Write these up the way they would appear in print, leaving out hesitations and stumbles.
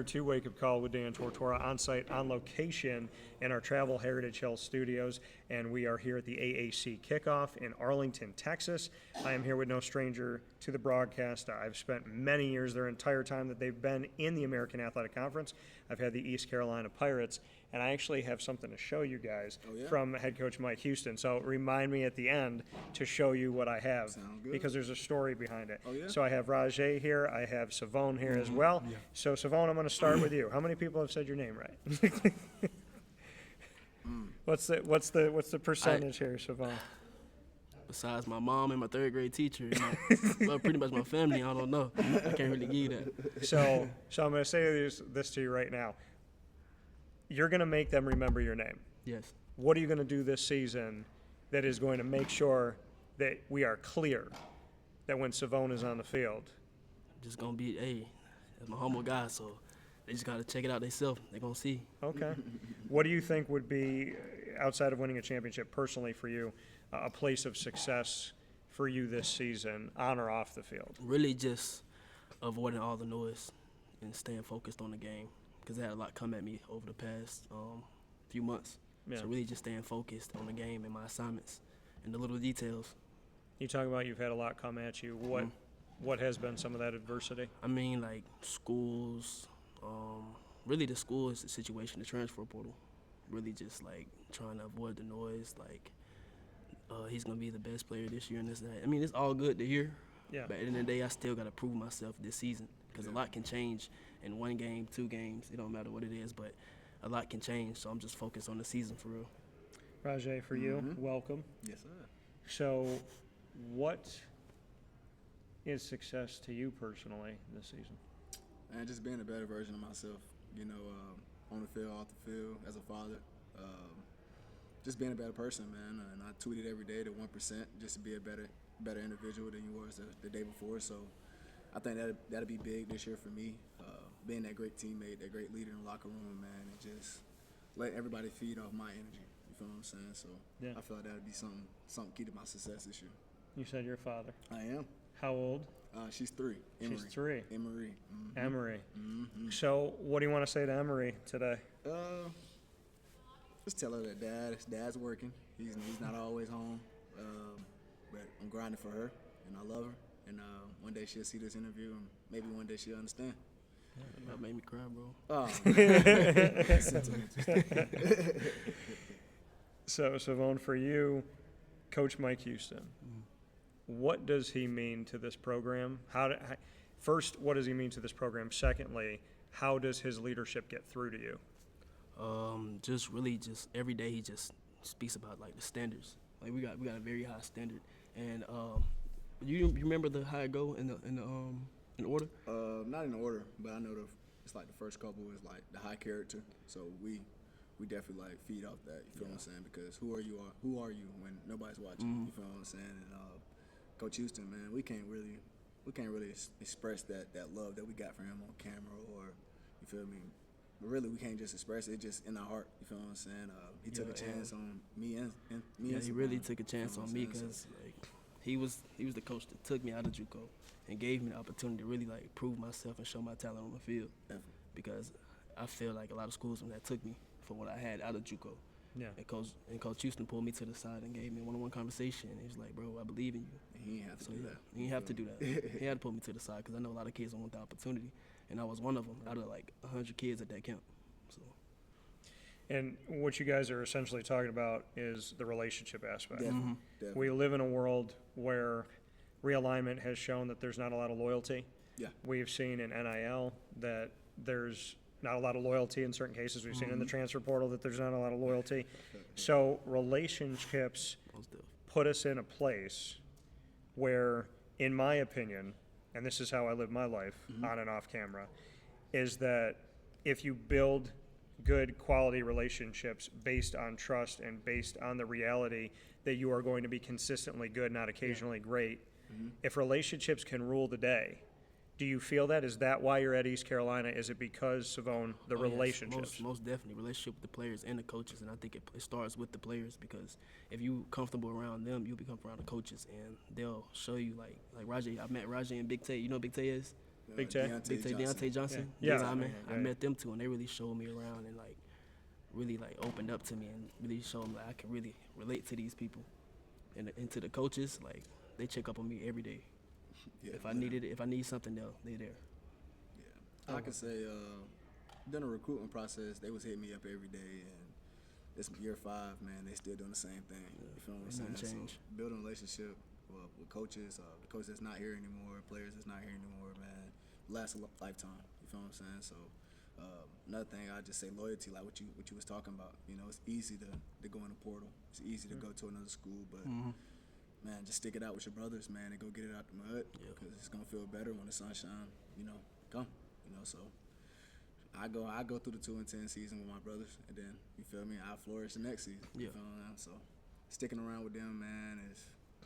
to Wake Up Call with Dan Tortora on site, on location in our Travel Heritage Hill studios, and we are here at the AAC kickoff in Arlington, Texas. I am here with no stranger to the broadcast. I've spent many years, their entire time that they've been in the American Athletic Conference. I've had the East Carolina Pirates, and I actually have something to show you guys from head coach Mike Houston. So remind me at the end to show you what I have, because there's a story behind it. So I have Rahjai here, I have Shavon here as well. So Shavon, I'm going to start with you. How many people have said your name right? What's the percentage here, Shavon? Besides my mom and my third grade teacher, well, pretty much my family, I don't know. I can't really give you that. So I'm going to say this to you right now. You're going to make them remember your name. Yes. What are you going to do this season that is going to make sure that we are clear that when Shavon is on the field? Just going to be, hey, that's my humble guy, so they just got to check it out themselves. They're going to see. Okay. What do you think would be, outside of winning a championship personally for you, a place of success for you this season, on or off the field? Really just avoiding all the noise and staying focused on the game, because I had a lot come at me over the past few months. So really just staying focused on the game and my assignments and the little details. You talk about you've had a lot come at you. What has been some of that adversity? I mean, like schools, really the school is the situation, the transfer portal. Really just like trying to avoid the noise, like he's going to be the best player this year and this and that. I mean, it's all good to hear, but at the end of the day, I still got to prove myself this season, because a lot can change in 1 game, 2 games. It don't matter what it is, but a lot can change, so I'm just focused on the season for real. Rahjai, for you, welcome. Yes, sir. So what is success to you personally this season? And just being a better version of myself, on the field, off the field, as a father. Just being a better person, man. And I tweeted every day to 1% just to be a better individual than you was the day before. So I think that'll be big this year for me. Being that great teammate, that great leader in the locker room, man, and just let everybody feed off my energy. You feel what I'm saying? So I feel like that'll be something key to my success this year. You said you're a father. I am. How old? She's 3. Emery. She's 3. Emery. Emery. So what do you want to say to Emery today? Just tell her that dad's working. He's not always home, but I'm grinding for her, and I love her. And one day she'll see this interview, and maybe one day she'll understand. That made me cry, bro. Oh. So, Shavon, for you, Coach Mike Houston, what does he mean to this program? First, what does he mean to this program? Secondly, how does his leadership get through to you? Just really just every day he just speaks about like the standards. Like we got a very high standard, and you remember how it go in order? Not in order, but I know it's like the first couple is like the high character. So we definitely like feed off that. You feel what I'm saying? Because who are you when nobody's watching? You feel what I'm saying? And Coach Houston, man, we can't really express that love that we got for him on camera, or you feel me? But really, we can't just express it. It's just in our heart. You feel what I'm saying? He took a chance on me and me. Yeah, he really took a chance on me, because like he was the coach that took me out of JUCO and gave me the opportunity to really like prove myself and show my talent on the field. Definitely. Because I feel like a lot of schools that took me for what I had out of JUCO. Yeah. And Coach Houston pulled me to the side and gave me a one-on-one conversation. And he was like, "Bro, I believe in you." And he didn't have to do that. He didn't have to do that. He had to pull me to the side, because I know a lot of kids don't want the opportunity, and I was one of them out of like 100 kids at that camp. So. And what you guys are essentially talking about is the relationship aspect. Definitely. We live in a world where realignment has shown that there's not a lot of loyalty. Yeah. We've seen in NIL that there's not a lot of loyalty in certain cases. We've seen in the transfer portal that there's not a lot of loyalty. So relationships put us in a place where, in my opinion, and this is how I live my life on and off camera, is that if you build good quality relationships based on trust and based on the reality that you are going to be consistently good, not occasionally great, if relationships can rule the day, do you feel that? Is that why you're at East Carolina? Is it because, Shavon, the relationships? Yes, most definitely. Relationship with the players and the coaches, and I think it starts with the players, because if you comfortable around them, you'll be comfortable around the coaches, and they'll show you, like Rahjai. I met Rahjai and Big Tay. You know what Big Tay is? Big Tay? Big Tay, Deontay Johnson. Yeah. Yeah, I Yeah. met them two, and they really showed me around and like really like opened up to me and really showed me like I can really relate to these people and to the coaches. Like they check up on me every day. Yeah, If I need something, they're there. I can say during the recruiting process, they was hitting me up every day, and it's year 5, man. They still doing the same thing. You feel what I'm saying? Nothing changed. So building a relationship with coaches, the coach that's not here anymore, players that's not here anymore, man, lasts a lifetime. You feel what I'm saying? So another thing, I just say loyalty, like what you was talking about. You know, it's easy to go in the portal. It's easy to go to another school, but man, just stick it out with your brothers, man, and go get it out the mud, because it's gonna feel better when the sunshine, come. So I go through the 2-10 season with my brothers, and then you feel me, I flourish the next season. You feel what I'm saying? So sticking around with them, man,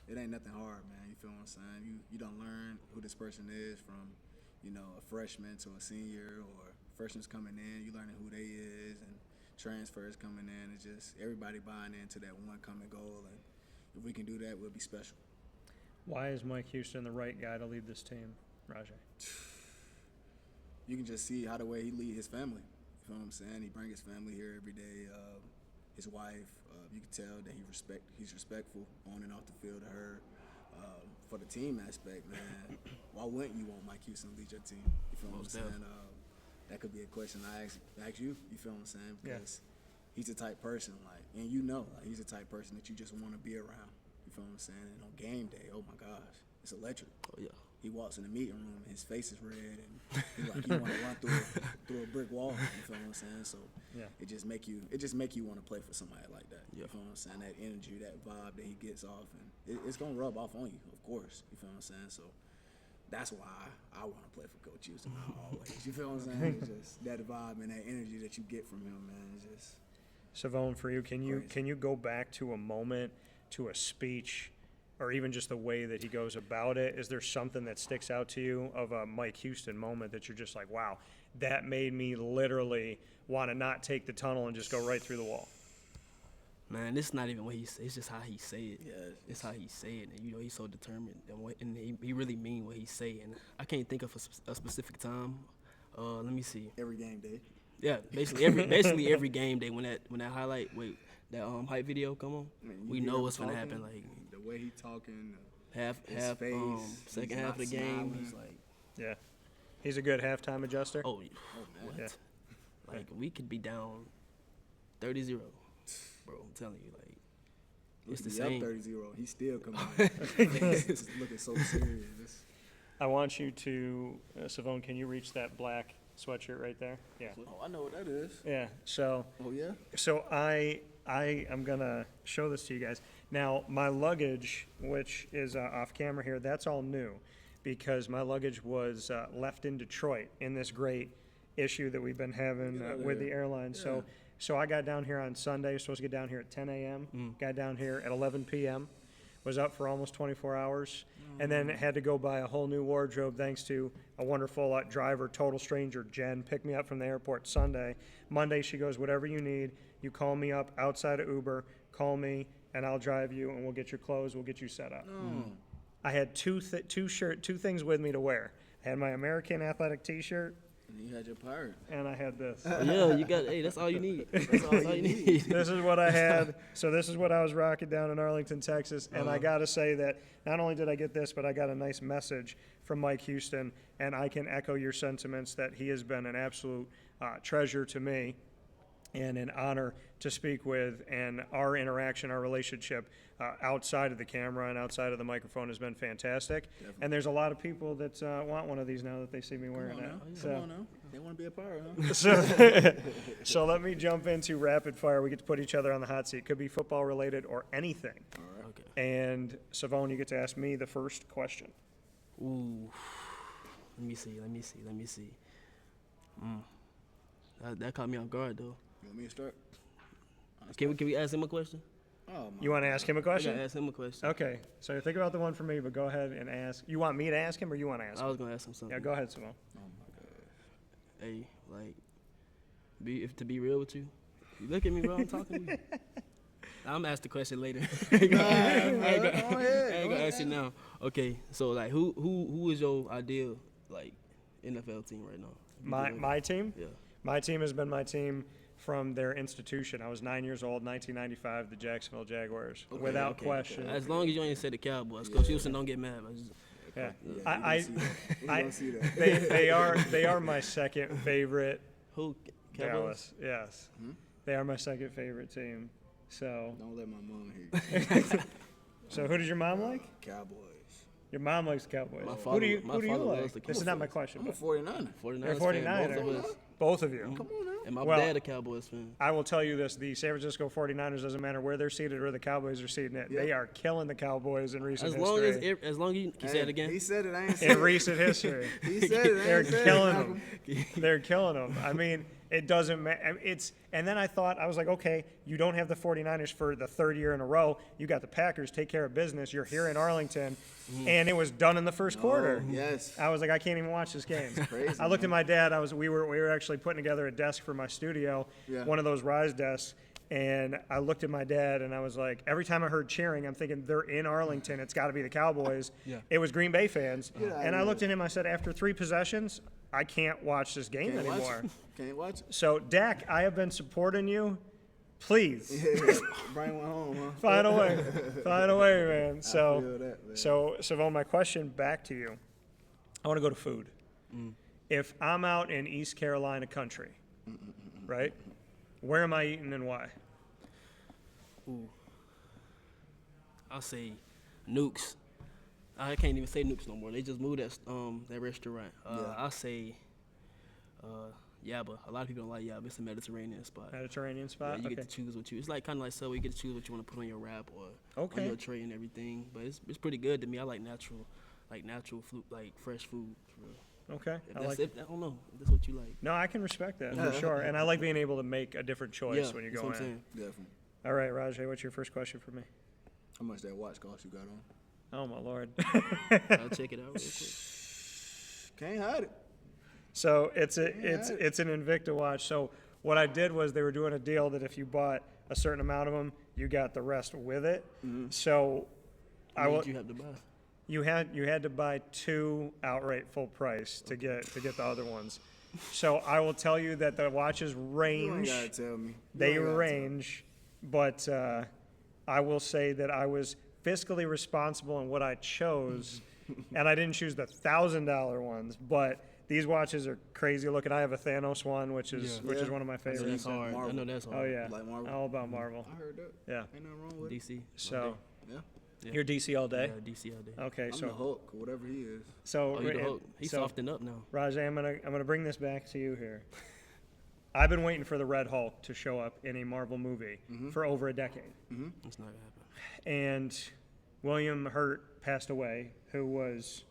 it ain't nothing hard, man. You feel what I'm saying? You don't learn who this person is from, a freshman to a senior, or freshmen coming in, you learning who they is, and transfers coming in. It's just everybody buying into that one common goal, and if we can do that, we'll be special. Why is Mike Houston the right guy to lead this team, Rahjai? You can just see how the way he lead his family. You feel what I'm saying? He bring his family here every day. His wife, you can tell that he's respectful on and off the field to her. For the team aspect, man, why wouldn't you want Mike Houston to lead your team? You feel what I'm saying? That could be a question I ask you. You feel what I'm saying? Because he's the type person, and he's the type person that you just want to be around. You feel what I'm saying? And on game day, oh my gosh, it's electric. Oh yeah. He walks in the meeting room and his face is red, and he want to run through a brick wall. You feel what I'm saying? So it just make you want to play for somebody like that. You feel what I'm saying? That energy, that vibe that he gets off, and it's gonna rub off on you, of course. You feel what I'm saying? So that's why I want to play for Coach Houston. Always. You feel what I'm saying? It's just that vibe and that energy that you get from him, man. It's just Shavon, for you, can crazy. you go back to a moment, to a speech, or even just the way that he goes about it? Is there something that sticks out to you of a Mike Houston moment that you're just like, wow, that made me literally want to not take the tunnel and just go right through the wall? Man, it's not even what he say. It's just how he say it. Yeah, it's how he say it, and he's so determined, and he really mean what he say. And I can't think of a specific time. Let me see. every game day. Yeah, basically every game day when that highlight that hype video come on, Man, you we hear know him what's gonna talking, happen. Like the way he talking, half face, second he's half not of the game, smiling. he's like, Yeah. He's a good halftime adjuster. oh, man. what? Yeah. Like we could be down 30-0, bro. I'm telling you, like it's the same. Up 30-0. He's still coming in. He's looking so serious. I want you to, Shavon, can you reach that black sweatshirt right there? Yeah. Oh, I know what that is. Yeah. So Oh, yeah? I am going to show this to you guys. Now, my luggage, which is off camera here, that's all new because my luggage was left in Detroit in this great issue that we've been having with the airline. Yeah. So I got down here on Sunday, supposed to get down here at 10 a.m., got down here at 11 p.m., was up for almost 24 hours, and then had to go buy a whole new wardrobe thanks to a wonderful driver, total stranger, Jen, picked me up from the airport Sunday. Monday, she goes, whatever you need, you call me up outside of Uber, call me, and I'll drive you, and we'll get your clothes, we'll get you set up. I had two things with me to wear. I had my American Athletic T-shirt, And you had your pirate. and I had this. Yeah, you got. Hey, that's all you need. That's all you need. This is what I had. So this is what I was rocking down in Arlington, Texas. And I got to say that not only did I get this, but I got a nice message from Mike Houston. And I can echo your sentiments that he has been an absolute treasure to me and an honor to speak with. And our interaction, our relationship outside of the camera and outside of the microphone has been fantastic. Definitely. And there's a lot of people that want one of these now that they see me wearing it. Come on now. They want to be a pirate, huh? So let me jump into rapid fire. We get to put each other on the hot seat. It could be football related or anything. Okay. And Shavon, you get to ask me the first question. Ooh. Let me see. That caught me off guard though. You want me to start? Can we ask him a question? Oh, my You want to ask him a I gotta question? ask him a question. Okay. So think about the one for me, but go ahead and ask. You want me to ask him or you want to ask I him? was gonna ask him something. Yeah, go ahead, Shavon. Oh, my God. Hey, like, to be real with you, you look at me, bro. I'm talking to you. I'm gonna ask the question later. I ain't gonna ask it now. Okay, so like, who is your ideal like NFL team right now? My team? Yeah. My team has been my team from their institution. I was 9 years old, 1995, the Jacksonville Jaguars, without question. As long as you ain't say the Cowboys, Coach Houston don't get mad. Yeah, I see that. they are my second favorite. Who? Cowboys? Dallas, yes, they are my second favorite team. So, Don't let my mom hear you. so who does your mom like? Cowboys. Your mom likes the Cowboys. My Who father- do you my who do you father loves like? the This is not my Cowboys. question. I'm a But 49er. 49ers you're a fan, 49er. both of us. Both of you. Come on now. And my Well- dad a Cowboys fan. I will tell you this: the San Francisco 49ers, doesn't matter where they're seated or the Cowboys are seated. Yeah. They are killing the Cowboys in recent As long as history. as long as you can say it again. He said it. I ain't said In it. recent history, He said it. I they're ain't said killing it. them. They're killing them. I mean, it doesn't matter. And then I thought, I was like, okay, you don't have the 49ers for the third year in a row. You got the Packers, take care of business. You're here in Arlington, and it was done in the first quarter. Yes. I was like, I can't even watch this game. crazy, I looked at my dad. We were actually putting together a desk for my studio, Yeah. one of those Rise desks. And I looked at my dad, and I was like, every time I heard cheering, I'm thinking they're in Arlington. It's got to be the Cowboys. Yeah. It was Green Bay fans. Yeah, I And I know. looked at him. I said, after 3 possessions, I can't watch this game Can't anymore. watch it. Can't watch it. So, Dak, I have been supporting you. Please Bring one home, huh? find a way. Find a way, man. So, feel that, man. Savon, my question back to you. I want to go to food. If I'm out in East Carolina country, right, where am I eating and why? Ooh. I'll say Nukes. I can't even say Nukes no more. They just moved that restaurant. I'll say Yaba. A lot of people don't like Yaba. It's a Mediterranean spot. Mediterranean Yeah, spot? you Okay. get to choose what you. It's like kind of like Subway. You get to choose what you want to put on your wrap or Okay. on your tray and everything. But it's pretty good to me. I like natural food, like fresh food. For real. Okay. If I that's like I don't know. If that's what you like. No, I can respect that for sure. And I like being able to make a different choice Yeah, when you that's go what I'm in. saying. Definitely. All right, Rahjai, what's your first question for me? How much that watch cost you got on? Oh, my Lord. I'll check it out real quick. Can't hide it. So it's an Invicta watch. So what I did was they were doing a deal that if you bought a certain amount of them, you got the rest with it. So What did you have to buy? you had to buy 2 outright full price to get the other ones. So I will tell you that the watches You ain't range. gotta tell me. You They ain't gotta tell me. range, but I will say that I was fiscally responsible in what I chose, and I didn't choose the $1,000 ones. But these watches are crazy looking. I have a Thanos one, which is Yeah. one of my I know favorites. that's hard. I Marvel. know that's hard. Oh yeah, Like Marvel? all about Marvel. I heard that. Yeah. Ain't nothing wrong with it. DC. So Yeah. Yeah. you're DC all day. Yeah, DC all day. Okay, I'm the so Hulk, or whatever he is. Oh, you the Hulk. He's so softened up now. Rahjai, I'm gonna bring this back to you here. I've been waiting for the Red Hulk to show up in a Marvel movie for over a decade. It's not gonna happen. And William Hurt passed away, who was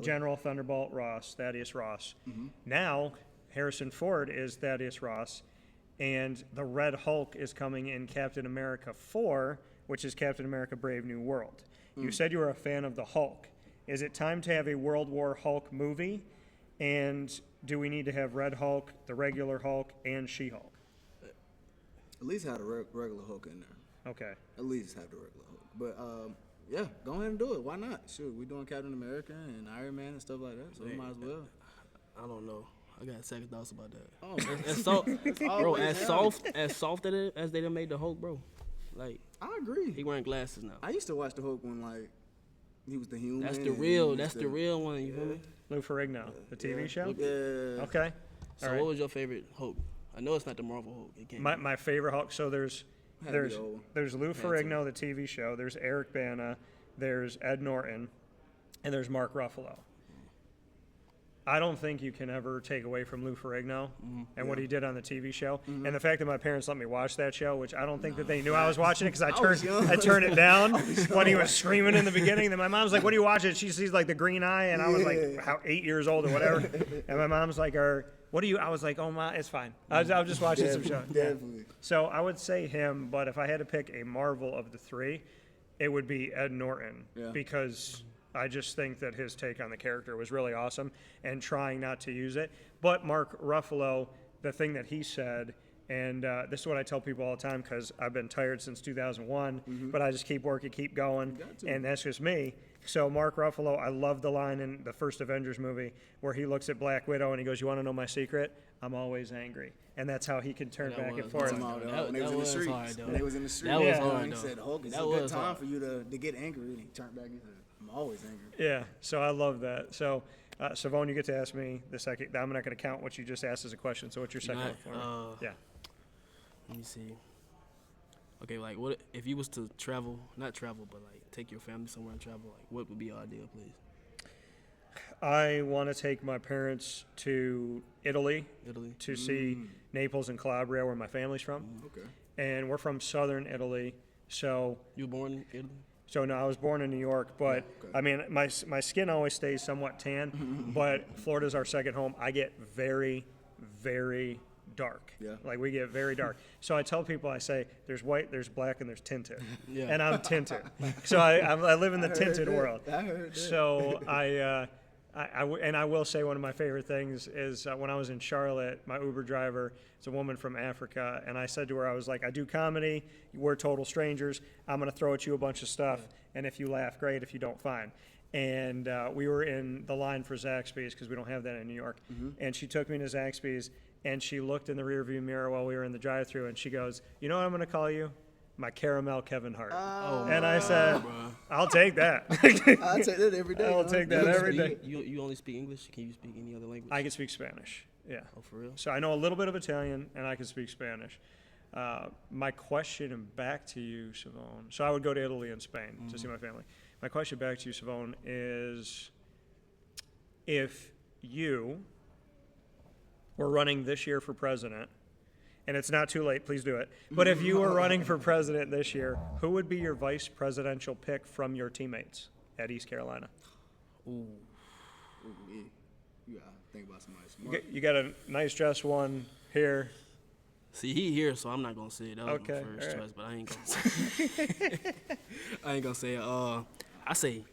General Thunderbolt Ross, Thaddeus Ross. Now, Harrison Ford is Thaddeus Ross, and the Red Hulk is coming in Captain America 4, which is Captain America Brave New World. You said you were a fan of the Hulk. Is it time to have a World War Hulk movie? And do we need to have Red Hulk, the regular Hulk, and She-Hulk? At least have the regular Hulk in there. Okay. At least have the regular Hulk. But yeah, go ahead and do it. Why not? Shoot, we doing Captain America and Iron Man and stuff like that, so we might as well. I don't know. I got second thoughts about that. Oh, Bro, always as soft as they done made the Hulk, bro. Like I agree. he wearing glasses now. I used to watch the Hulk when like he was the human. That's the and real. he That's used the to- real one. You feel me? Lou Ferrigno, the TV show? Yeah. Okay. So All right. what was your favorite Hulk? I know it's not the Marvel Hulk. It can't. My favorite Hulk. So there's Had to be the old one. there's Lou Ferrigno, the TV show. There's Eric Bana. There's Ed Norton, and there's Mark Ruffalo. I don't think you can ever take away from Lou Ferrigno and what he did on the TV show, and the fact that my parents let me watch that show, which I don't think that they knew I was watching it because was young. I turned it down when he was screaming in the beginning. Then my mom's like, "What are you watching?" She sees like the green eye, and I was like, 8 years old or whatever, and my mom's like, "What are you?" I was like, "Oh my, it's fine. I was just watching some show." Yeah. Definitely. So I would say him, but if I had to pick a Marvel of the 3, it would be Ed Norton Yeah. because I just think that his take on the character was really awesome and trying not to use it. But Mark Ruffalo, the thing that he said And this is what I tell people all the time because I've been tired since 2001, but I just keep working, keep going, and that's just me. So Mark Ruffalo, I love the line in the first Avengers movie where he looks at Black Widow and he goes, "You want to know my secret? I'm always angry." And that's how he can turn That back was and forth. hard. When they was in the streets. hard, though. When they was in the streets. That was Yeah. hard, He though. said, Hulk, it's That a good was time hard. for you to get angry. And he turned back and said, I'm always angry. Yeah, so I love that. So, Shavon, you get to ask me the second. I'm not going to count what you just asked as a question. So, what's your second one for me? Yeah. Let me see. Okay, like what if you was to travel, not travel, but like take your family somewhere and travel, like what would be your ideal place? I want to take my parents to Italy Italy? to see Naples and Calabria, where my family's from. Okay. And we're from southern Italy. So, You were born in Italy? no, I was born in New York, but Okay. I mean, my skin always stays somewhat tan, but Florida's our second home. I get very, very dark. Yeah. Like we get very dark. So I tell people, I say, there's white, there's black, and there's tinted. Yeah. And I'm tinted. So I live in the tinted world. I heard that. So I will say one of my favorite things is when I was in Charlotte, my Uber driver is a woman from Africa, and I said to her, I was like, I do comedy, we're total strangers, I'm going to throw at you a bunch of stuff, and if you laugh, great, if you don't, fine. And we were in the line for Zaxby's because we don't have that in New York, and she took me to Zaxby's, and she looked in the rearview mirror while we were in the drive-thru, and she goes, "You know what I'm going to call you? My caramel Kevin Hart." Oh, And I said, bruh. I'll take that. I take that every day. I'll huh? take that every day. You only speak English? Can you speak any other language? I can speak Spanish, yeah. Oh, for real? So I know a little bit of Italian, and I can speak Spanish. My question back to you, Shavon, so I would go to Italy and Spain to see my family. My question back to you, Shavon, is if you were running this year for president, and it's not too late, please do it, but if you were running for president this year, who would be your vice presidential pick from your teammates at East Carolina? Ooh. Ooh, yeah. You gotta think about somebody smart. You got a nice dress one here. See, he here, so I'm not gonna say it. That was Okay, my first all right. choice, but I ain't gonna say. I ain't gonna say it.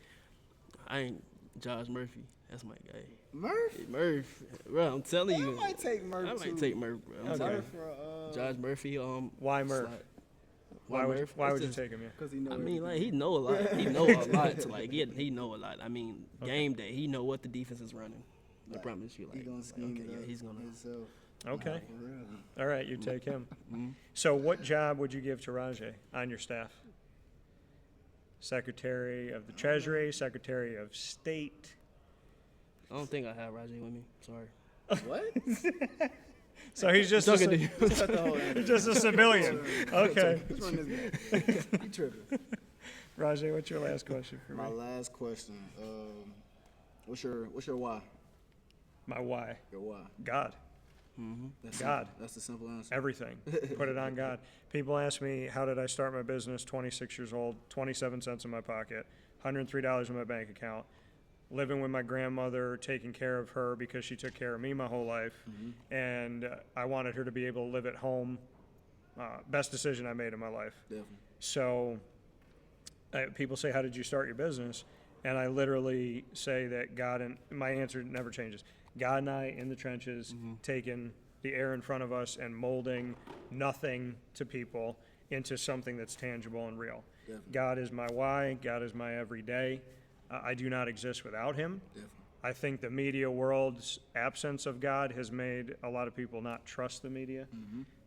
I ain't Josh Murphy. That's my guy. Murph? Murph, bro. I'm telling I you. might take Murph I too. might take Murph, bro. I'm Okay. telling you. Murph, Josh Murphy. Why Murph? slide- Why would Murph? why That's would you just- take him? Yeah. Because he knows. I mean, like he know a lot. He know a lot. To like, he know a lot. I mean, game day, he know what the defense is running. I Right. promise you. Like, He gonna scheme okay, it yeah, up he's gonna. himself. Okay. For real. All right, you take him. Mm-hmm. So, what job would you give to Rahjai on your staff? Secretary of the Treasury, Secretary of State. I don't think I have Rahjai with me. Sorry. What? So he's just Talking to a, you. Cut the whole thing. just a civilian. Okay. Let's run this back. You tripping. Rahjai, what's your last question for My me? last question. What's your why? My why? Your why? God. That's God. Simple. That's the simple answer. Everything. Put it on God. People ask me, how did I start my business? 26 years old, 27 cents in my pocket, $103 in my bank account, living with my grandmother, taking care of her because she took care of me my whole life. And I wanted her to be able to live at home. Best decision I made in my life. Definitely. So people say, how did you start your business? And I literally say that God, and my answer never changes. God and I in the trenches, taking the air in front of us and molding nothing to people into something that's tangible and real. Definitely. God is my why. God is my everyday. I do not exist without him. Definitely. I think the media world's absence of God has made a lot of people not trust the media.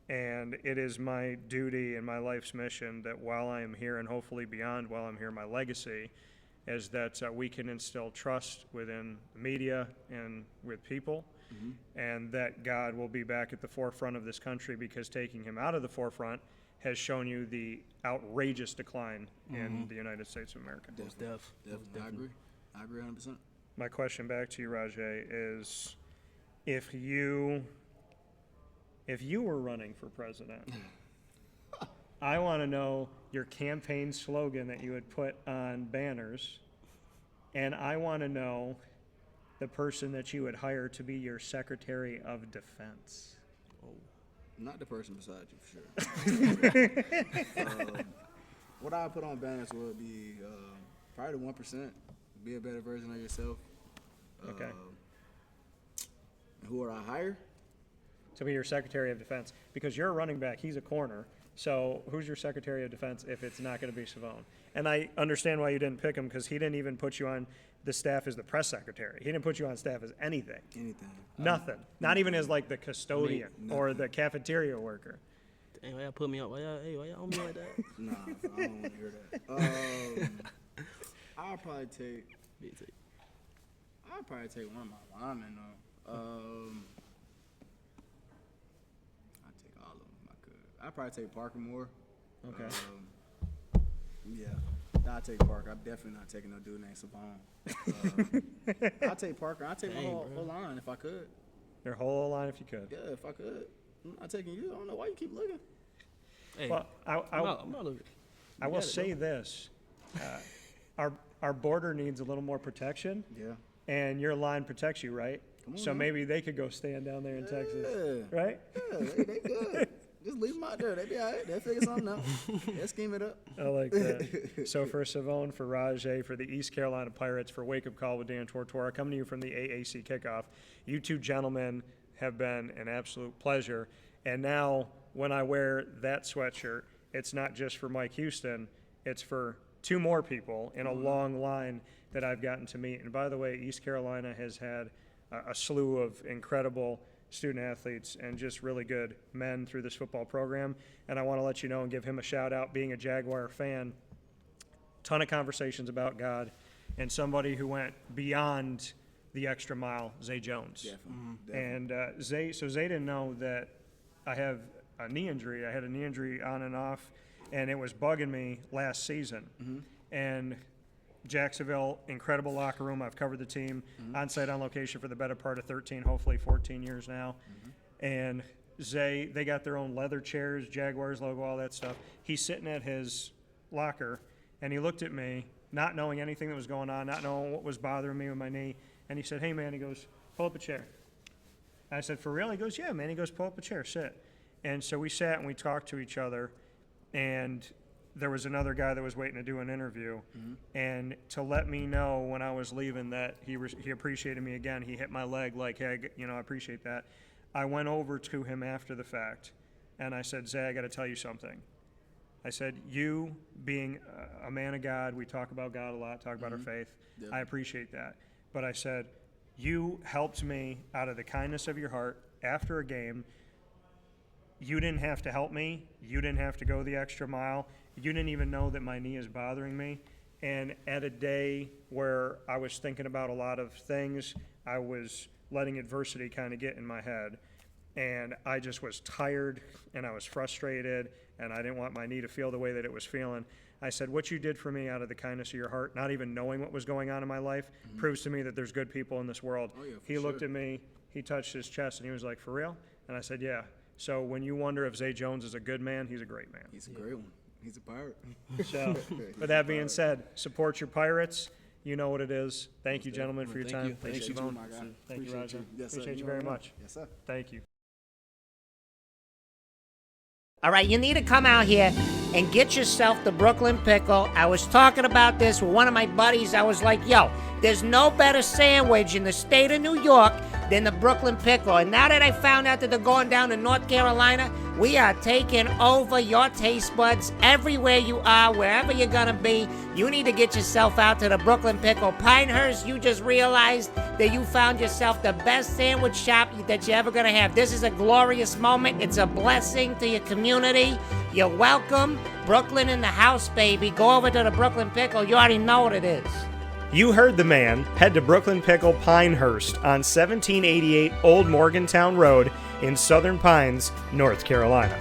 And it is my duty and my life's mission that while I am here and hopefully beyond while I'm here, my legacy is that we can instill trust within the media and with people, and that God will be back at the forefront of this country, because taking him out of the forefront has shown you the outrageous decline in the United States of America. Definitely. Def. Definitely. I agree 100%. My question back to you, Rahjai, is if you were running for president, I want to know your campaign slogan that you would put on banners, and I want to know the person that you would hire to be your Secretary of Defense. Not the person beside you, for sure. What I put on banners would be probably the 1%. Be a better version of yourself. Okay. Who would I hire? to be your Secretary of Defense? Because you're a running back, he's a corner. So who's your Secretary of Defense if it's not going to be Shavon? And I understand why you didn't pick him, because he didn't even put you on the staff as the press secretary. He didn't put you on staff as anything. Nothing. Not even as like the custodian or the cafeteria worker. Dang, why y'all put me up? Why y'all on me like that? Nah, I don't want to hear that. I'll probably take one of my linemen though. I'd take all of them if I could. I'd probably take Parker Moore. Okay. Yeah, I'll take Parker. I'm definitely not taking no dude named Shavon. I'll take Parker. I'll take my whole line if I could. Your whole line if you could. Yeah, if I could. I'm not taking you. I don't know why you keep looking. Hey, Well, I'm not looking. I will say this. Our border needs a little more protection, Yeah. and your line protects you, right? So maybe they could go stand down there in Texas, right? Yeah, they good. Just leave them out there. They be all right. They'll figure something out. They'll scheme it up. I like that. So for Shavon, for Rahjai, for the East Carolina Pirates, for Wake Up Call with Dan Tortora, coming to you from the AAC kickoff, you two gentlemen have been an absolute pleasure. And now when I wear that sweatshirt, it's not just for Mike Houston, it's for two more people in a long line that I've gotten to meet. And by the way, East Carolina has had a slew of incredible student athletes and just really good men through this football program. And I want to let you know and give him a shout out, being a Jaguar fan, ton of conversations about God, and somebody who went beyond the extra mile, Zay Jones. And Zay didn't know that I have a knee injury. I had a knee injury on and off, and it was bugging me last season. And Jacksonville, incredible locker room. I've covered the team on-site, on location for the better part of 13, hopefully 14 years now. And Zay, they got their own leather chairs, Jaguars logo, all that stuff. He's sitting at his locker, and he looked at me, not knowing anything that was going on, not knowing what was bothering me with my knee. And he said, "Hey, man," he goes, "pull up a chair." I said, "For real?" He goes, "Yeah, man." He goes, "Pull up a chair, sit." And so we sat and we talked to each other, and there was another guy that was waiting to do an interview, and to let me know when I was leaving that he appreciated me again. He hit my leg like, "Hey, I appreciate that." I went over to him after the fact, and I said, "Zay, I got to tell you something." I said, "You being a man of God, we talk about God a lot, talk about our faith. Yeah. I appreciate that. But I said, you helped me out of the kindness of your heart after a game. You didn't have to help me. You didn't have to go the extra mile. You didn't even know that my knee is bothering me. And at a day where I was thinking about a lot of things, I was letting adversity kind of get in my head. And I just was tired, and I was frustrated, and I didn't want my knee to feel the way that it was feeling. I said, what you did for me out of the kindness of your heart, not even knowing what was going on in my life, proves to me that there's good people in this world." Oh, yeah, for He looked sure. at me, he touched his chest, and he was like, "For real?" And I said, "Yeah." So when you wonder if Zay Jones is a good man, he's a great man. He's a great one. He's a pirate. So with that being said, support your Pirates. You know what it is. Thank you, gentlemen, for your Thank time. you. Thank you, Appreciate Shavon. my guy. Thank you, Appreciate Roger. you. Yes, sir. Appreciate you know very I am. much. Yes, sir. Thank you. All right, you need to come out here and get yourself the Brooklyn Pickle. I was talking about this with one of my buddies. I was like, yo, there's no better sandwich in the state of New York than the Brooklyn Pickle. And now that I found out that they're going down to North Carolina, we are taking over your taste buds everywhere you are, wherever you're going to be. You need to get yourself out to the Brooklyn Pickle. Pinehurst, you just realized that you found yourself the best sandwich shop that you're ever going to have. This is a glorious moment. It's a blessing to your community. You're welcome. Brooklyn in the house, baby. Go over to the Brooklyn Pickle. You already know what it is. You heard the man. Head to Brooklyn Pickle Pinehurst on 1788 Old Morgantown Road in Southern Pines, North Carolina.